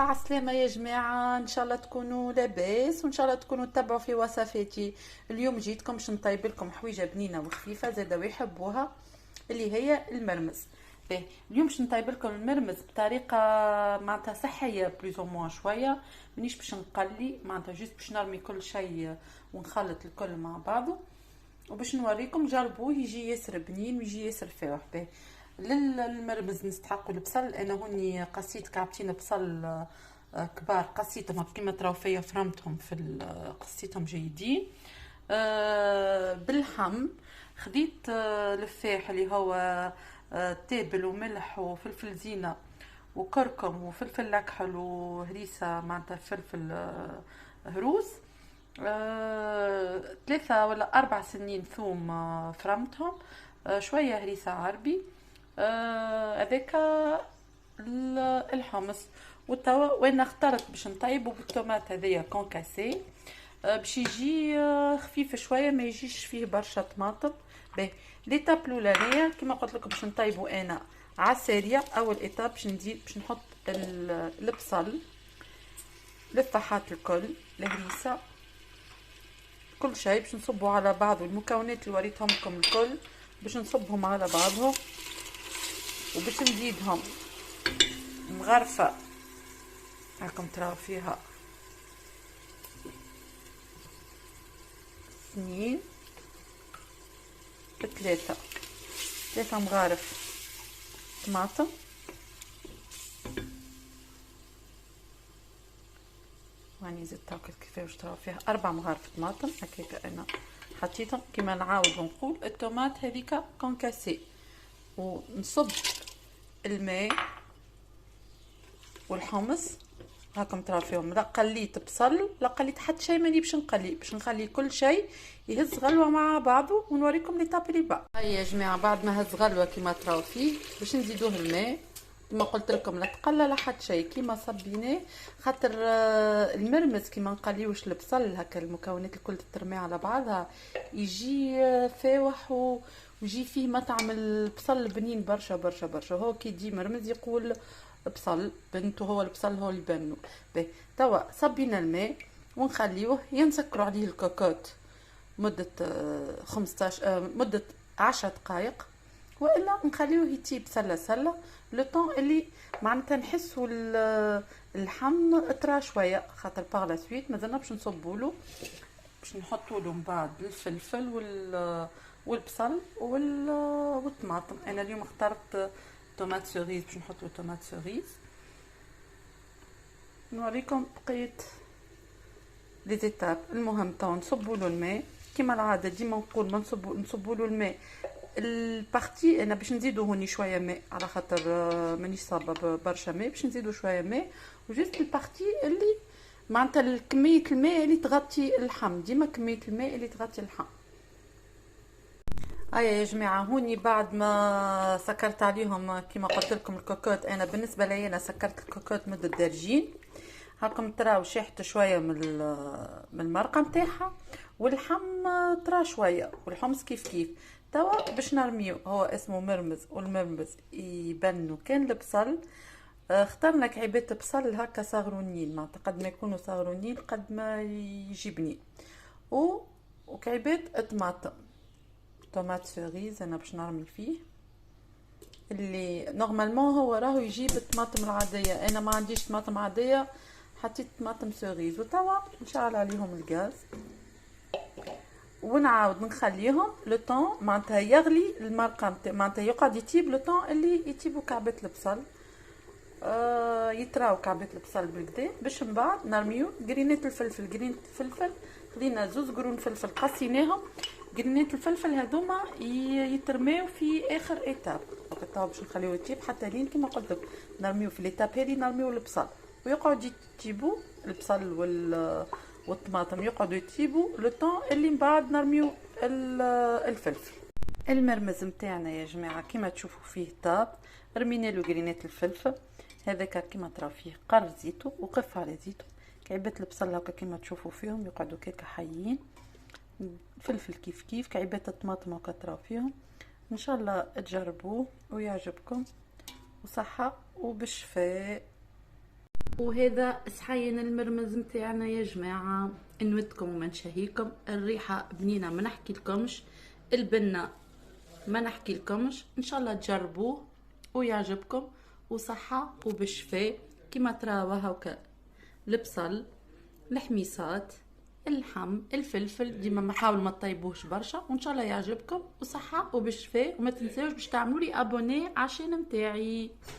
عالسلامة يا جماعة، ان شاء الله تكونوا لاباس وان شاء الله تكونوا تتبعوا في وصفاتي. اليوم جيتكم باش نطيب لكم حويجة بنينة وخفيفة زاده ويحبوها، اللي هي المرمز. باهي اليوم باش نطيب لكم المرمز بطريقة معناتها صحية بلوز او موان شوية. مانيش باش نقلي معناتها، جيست باش نرمي كل شيء ونخلط الكل مع بعضه وباش نوريكم. جربوه يجي ياسر بنين ويجي ياسر فاوح. باهي للمرمز نستحقوا البصل. انا هوني قصيت كعبتين بصل كبار، قصيتهم كيما تراو فيا، فرمتهم في قصيتهم جيدين. باللحم خديت لفاح اللي هو تابل وملح وفلفل زينه وكركم وفلفل اكحل وهريسه معناتها فلفل هروس. 3 ولا 4 سنين ثوم فرمتهم. شويه هريسه عربي. هذاك الحمص. وتوا وين اخترت باش نطيبه بالطوماط هذيا كونكاسي باش يجي خفيف شويه، ما يجيش فيه برشا طماطم. باهي ليتاب الاولانيه كما قلت لكم باش نطيبه انا على السريع. اول ايتاب باش نزيد باش نحط البصل، الفحات الكل، الهريسه، كل شيء باش نصبه على بعض، والمكونات اللي وريتهم لكم الكل باش نصبهم على بعضهم وباش نزيدهم مغرفه هاكم تراو فيها 2 3 مغارف طماطم. واني زدت هاكا كيفاش تراو فيها 4 مغارف طماطم هكاك. انا حطيتهم كيما نعاود ونقول الطوماط هذيك كونكاسي. ونصب الماء والحمص هاكم تراو فيهم. لا قليت بصل لا قليت حتى شيء، ماني باش نقلي، باش نخلي كل شيء يهز غلوه مع بعضه ونوريكم لي طاب اللي بعد. هيا يا جماعه بعد ما هز غلوه كيما تراو فيه باش نزيدوه الماء كما قلت لكم، لا تقلى لا حتى شيء كيما صبيناه، خاطر المرمز كيما نقليوش البصل هكا المكونات الكل ترمي على بعضها يجي فاوح ويجي فيه مطعم البصل بنين برشا برشا برشا. هو كي يجي مرمز يقول بصل بنته، هو البصل هو اللي بنو. باهي توا صبينا الماء ونخليوه ينسكروا عليه الكوكوت مدة 15 مدة 10 دقائق، والا نخليوه يطيب سله سله لو طون اللي معناتها نحسوا اللحم طرا شويه، خاطر باغ لا سويت مازلنا باش نصبولو باش نحطوا له من بعد الفلفل والبصل والطماطم. انا اليوم اخترت طوماط سوريز باش نحطوا طوماط سوريز. نوريكم بقيه لي زيتاب. المهم تو نصبوا له الماء كيما العاده، ديما نقول ما نصبوا له الماء البارتي. انا باش نزيدو هوني شويه ماء على خاطر مانيش صابه برشا ماء، باش نزيدو شويه ماء وجست البارتي اللي معناتها كميه الماء اللي تغطي اللحم، ديما كميه الماء اللي تغطي اللحم. هيا يا جماعه هوني بعد ما سكرت عليهم كيما قلت لكم الكوكوت. انا بالنسبه لي انا سكرت الكوكوت مده دارجين. هاكم تراو شيحت شويه من المرقه نتاعها، واللحم ترى شويه، والحمص كيف كيف. توا باش نرميو، هو اسمه مرمز والمرمز يبنوا كان البصل. اخترنا كعيبات بصل هكا صغرونين، معناتها قد ما يكونوا صغرونين قد ما يجيبني. وكعيبات طماطم، طوماط سوريز انا باش نرمي فيه، اللي نورمالمون هو راهو يجيب الطماطم العاديه. انا ما عنديش طماطم عاديه، حطيت طماطم سوريز. وتوا نشعل عليهم الغاز ونعاود نخليهم لو طون معناتها يغلي المرقه معناتها يقعد يطيب لو طون اللي يطيبوا كعبات البصل. يتراو كعبات البصل بالكدا باش من بعد نرميو قرينات الفلفل. قرينات الفلفل خدينا 2 قرون فلفل قصيناهم. قرينات الفلفل هذوما يترميو في اخر ايتاب. توا باش نخليوه يطيب حتى لين كما قلت لكم نرميو في الايتاب هذه، نرميو البصل ويقعد يطيبوا البصل والطماطم يقعدوا يطيبوا لو طون اللي من بعد نرميو الفلفل. المرمز نتاعنا يا جماعه كما تشوفوا فيه طاب، رمينا له قرينات الفلفل هذاك كما تراو فيه قر زيتو وقف على زيتو. كعبات البصل هكا كما تشوفوا فيهم يقعدوا كيكه حيين. فلفل كيف كيف. كعبات الطماطم هكا تراو فيهم. ان شاء الله تجربوه ويعجبكم، وصحه وبالشفاء. وهذا صحين المرمز متاعنا يا جماعه. نودكم وما نشهيكم، الريحه بنينه ما نحكي لكمش، البنه ما نحكي لكمش. ان شاء الله تجربوه ويعجبكم، وصحه وبالشفاء. كما تراو هاكا البصل، الحميصات، اللحم، الفلفل، ديما نحاول ما تطيبوهش برشا، وان شاء الله يعجبكم وصحه وبالشفاء. وما تنساوش باش تعملوا لي ابوني عشان متاعي.